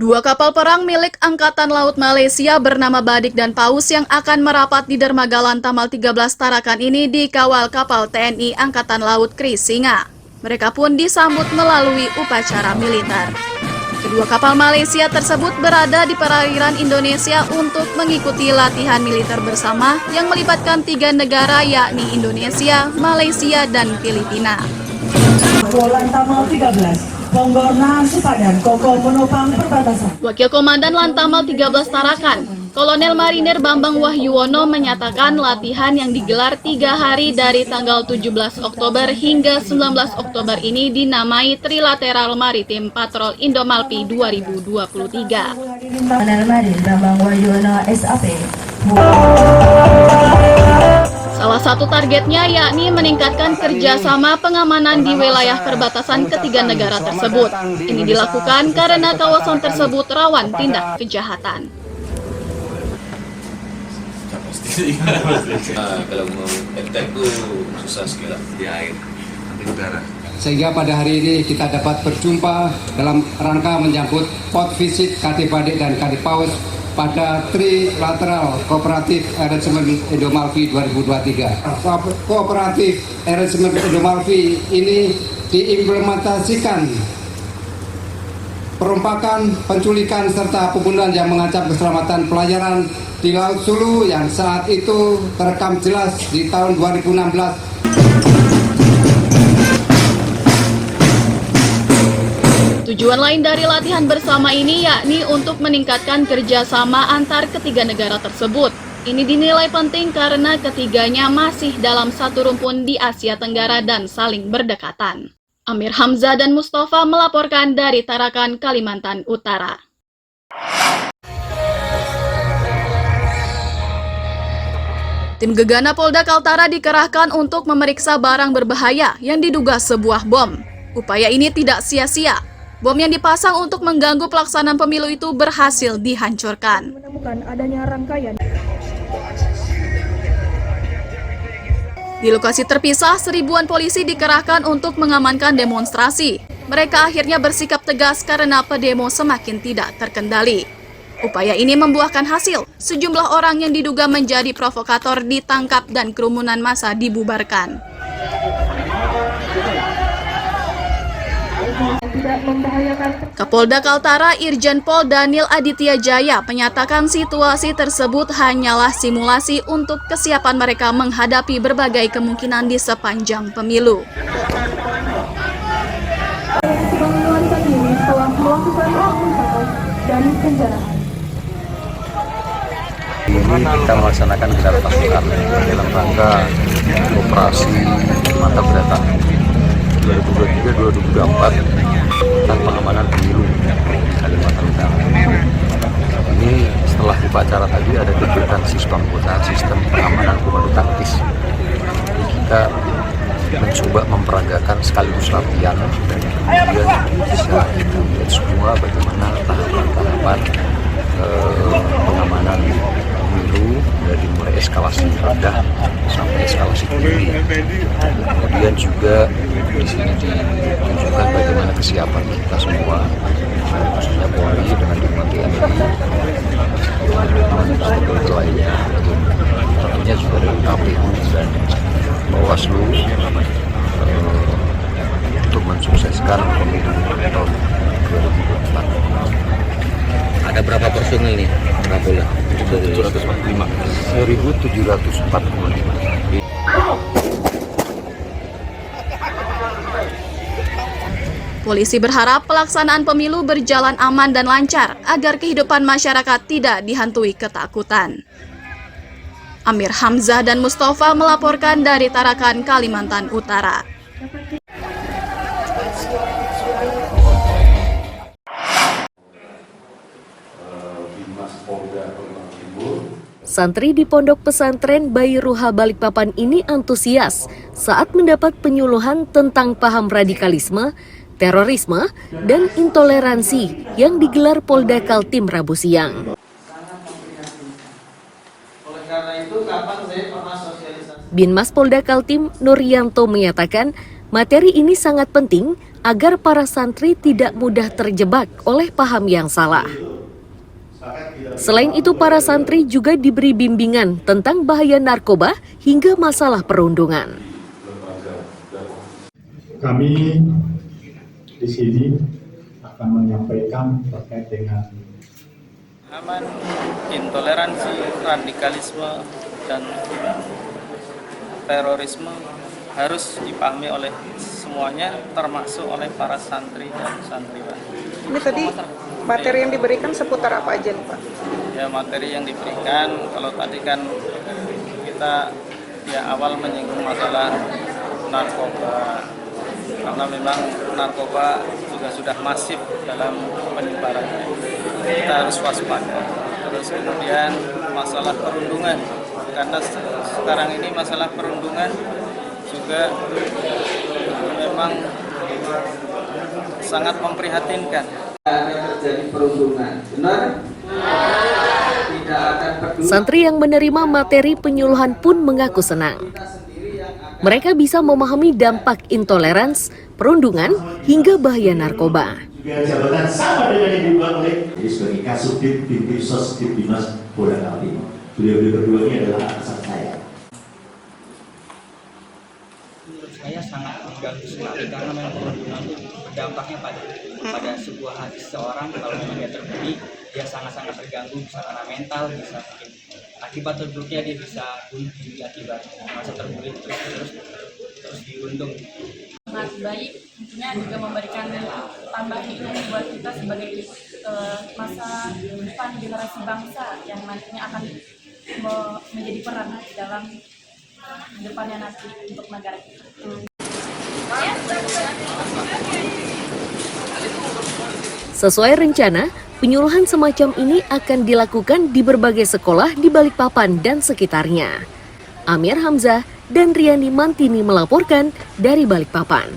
Dua kapal perang milik Angkatan Laut Malaysia bernama Badik dan Paus yang akan merapat di dermaga Lantamal 13 Tarakan ini dikawal kapal TNI Angkatan Laut Kris Singa. Mereka pun disambut melalui upacara militer. Kedua kapal Malaysia tersebut berada di perairan Indonesia untuk mengikuti latihan militer bersama yang melibatkan 3 negara yakni Indonesia, Malaysia, dan Filipina. Lantamal 13. Ponggorna Supadan, Koko menopang perbatasan. Wakil Komandan Lantamal 13 Tarakan, Kolonel Marinir Bambang Wahyuwono menyatakan latihan yang digelar 3 hari dari tanggal 17 Oktober hingga 19 Oktober ini dinamai Trilateral Maritim Patrol Indomalpi 2023. Kolonel Marinir Bambang Wahyuwono SAP. Salah satu targetnya yakni meningkatkan kerjasama pengamanan di wilayah perbatasan ketiga negara tersebut. Ini dilakukan karena kawasan tersebut rawan tindak kejahatan. Kalau mau attack itu susah sekali di air, di udara. Sehingga pada hari ini kita dapat berjumpa dalam rangka menyambut port visit KT Badik dan KT Paus pada Trilateral Cooperative Arrangement Indomalpi 2023. Cooperative Arrangement Indomalpi ini diimplementasikan perompakan, penculikan, serta pembunuhan yang mengancam keselamatan pelayaran di Laut Sulu yang saat itu terekam jelas di tahun 2016. Tujuan lain dari latihan bersama ini yakni untuk meningkatkan kerjasama antar ketiga negara tersebut. Ini dinilai penting karena ketiganya masih dalam satu rumpun di Asia Tenggara dan saling berdekatan. Amir Hamzah dan Mustafa melaporkan dari Tarakan, Kalimantan Utara. Tim Gegana Polda Kaltara dikerahkan untuk memeriksa barang berbahaya yang diduga sebuah bom. Upaya ini tidak sia-sia. Bom yang dipasang untuk mengganggu pelaksanaan pemilu itu berhasil dihancurkan. Menemukan adanya rangkaian. Di lokasi terpisah, seribuan polisi dikerahkan untuk mengamankan demonstrasi. Mereka akhirnya bersikap tegas karena pedemo semakin tidak terkendali. Upaya ini membuahkan hasil. Sejumlah orang yang diduga menjadi provokator ditangkap dan kerumunan massa dibubarkan. Kapolda Kaltara Irjen Pol Daniel Aditya Jaya menyatakan situasi tersebut hanyalah simulasi untuk kesiapan mereka menghadapi berbagai kemungkinan di sepanjang pemilu. Kita melaksanakan gelar pasukan dalam rangka operasi mantap berdatang 2023-2024 tentang pengamanan pemilu di Kalimantan Utara. Ini setelah upacara tadi ada kegiatan siswa anggota sistem pengamanan komando taktis. Kita mencoba memperagakan sekaligus latihan dan kemudian bisa kita lihat semua bagaimana tahapan-tahapan pengamanan pemilu dari mulai eskalasi rendah sampai eskalasi tinggi. Kemudian juga di sini ditunjukkan bagaimana kesiapan kita semua, khususnya Polri dengan dukungan TNI, dan lainnya. Tentunya juga dari KPU dan Bawaslu untuk mensukseskan pemilu tahun 2024. Ada berapa personil nih, Kapolda? 1745. Polisi berharap pelaksanaan pemilu berjalan aman dan lancar agar kehidupan masyarakat tidak dihantui ketakutan. Amir Hamzah dan Mustafa melaporkan dari Tarakan, Kalimantan Utara. Santri di Pondok Pesantren Bayi Ruha Balikpapan ini antusias saat mendapat penyuluhan tentang paham radikalisme, terorisme, dan intoleransi yang digelar Polda Kaltim Rabu siang. Binmas Polda Kaltim Nuryanto menyatakan materi ini sangat penting agar para santri tidak mudah terjebak oleh paham yang salah. Selain itu, para santri juga diberi bimbingan tentang bahaya narkoba hingga masalah perundungan. Kami di sini akan menyampaikan terkait dengan aman, intoleransi, radikalisme, dan terorisme harus dipahami oleh semuanya, termasuk oleh para santri dan santriwan. Ini tadi materi yang diberikan seputar apa aja nih Pak? Ya, materi yang diberikan, kalau tadi kan kita awal menyinggung masalah narkoba, karena memang narkoba juga sudah masif dalam penyebarannya. Kita harus waspada. Terus kemudian masalah perundungan, karena sekarang ini masalah perundungan juga memang sangat memprihatinkan. Terjadi perundungan, benar? Tidak akan peduli. Santri yang menerima materi penyuluhan pun mengaku senang. Mereka bisa memahami dampak intoleransi, perundungan, hingga bahaya narkoba. Juga jabatan sama dengan yang dibuat oleh jadi sebagai Kasubdit Bintim Sos Dimas Polda Kaltim. Beliau-beliau berdua ini adalah atasan saya. Menurut saya sangat mengganggu sekali karena memang perundungan itu berdampaknya pada sebuah hati seseorang. Kalau memang dia terbuli, dia sangat-sangat terganggu secara mental, bisa mungkin akibat terburuknya dia bisa bunuh diri akibat masa terbuli terus diundung. Sangat baik, tentunya juga memberikan tambahan ilmu buat kita sebagai masa depan generasi bangsa yang nantinya akan menjadi peran dalam depannya nanti untuk negara kita. Sesuai rencana, penyuluhan semacam ini akan dilakukan di berbagai sekolah di Balikpapan dan sekitarnya. Amir Hamzah dan Riani Mantini melaporkan dari Balikpapan.